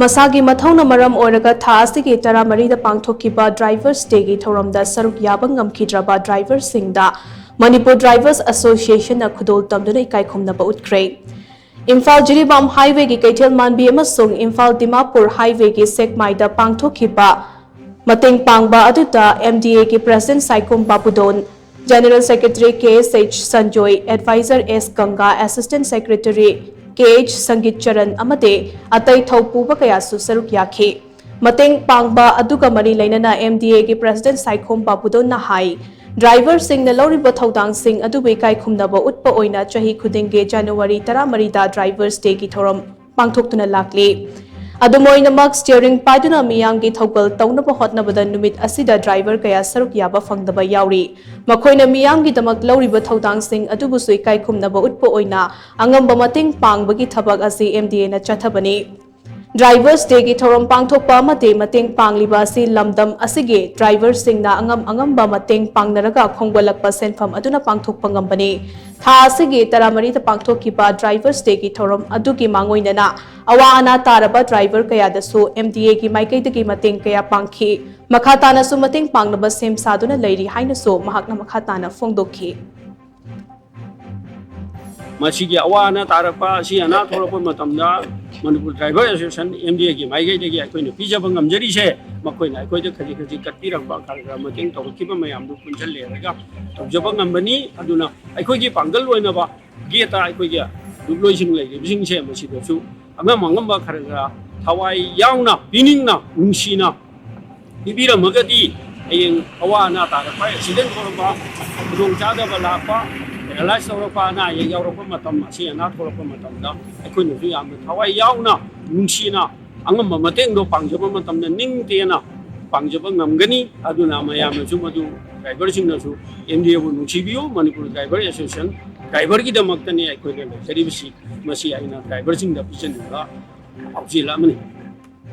MASHAGI MATHOUNA MARAM OIRAGA THA ASIGI TARAMARIDA PANGTHOKHIBA DRIVERS DAYGI THOURAMDA SHARUK YABA NGAMKHIDRABA DRIVERS SINGDA Manipur Drivers Association na Khudol Tamduna Ikai Khumnaba Utkhre Imphal Jiribam Highway gi Kaithel Manbi amasung Imphal Dimapur Highway gi Sekmaida Pangthokhiba Mateng Pangba aduta MDA gi President Saikom Babudon General Secretary KSH Sanjoy Advisor S Ganga Assistant Secretary KH Sangit Charan amade atai thaupuba kayasu saruk yakhe mateng pangba aduga mari lainana MDA gi President Saikom Babudon na hai driver sing na loriba thaudang sing adubai Ikai Khumnaba utpa oina chahi khudinge January 13 da drivers day gi thoram pangthoktuna lakle adumoina mak steering paiduna miyangi thogal taunaba hotnabada numit asida driver kaya saruk yaba fangdaba yauri makoina miyangi damak loriba thaudang sing adubu sui Ikai Khumnaba utpa oina angamba mateng pangbagi thabak asi MDA na chathabani Drivers day gi thoram pangthokpa amate mateng pangliba asi lamdam asige driver singna angamba mateng pangnaraga khongbalakpa senfam aduna pangthokpa ngambani tha asige taramari ta pangthokhiba drivers day gi thoram adugi mangoinana awa ana taraba driver kaya dasu MDA gi maikai dagi mateng kaya pangkhi makhatana su mateng pangnaba sem saduna leiri haina so mahakna makhatana fongdokhi MASHAGI awana tarapa si ana thorapa matamda Manipur Driver Association MDA gi maigai degi akoina pijaba ngamjari se makoina akoida khali khali kattirangba kharga mateng tawkiba mayam du punjal leraga tawjaba ngambani aduna akoigi pangal loinaba geta akoigi dubloising lei bising se masida su anga mangamba kharga thawai yauna biningna nungsina ibira magadi ayeng awana tarapa accident korba dong chada balapa Realize Europa na Europa matam si na Europa matam da aku nuju yang thawai yauna nungsina angam mateng do pangjaba matam na ning te na pangjaba ngamgani aduna mayam ju madu driver sing na ju MDA bu nungsibio Manipur Driver Association driver ki damak tani aku ne serivisi masi aina driver sing da pichen da auxila mani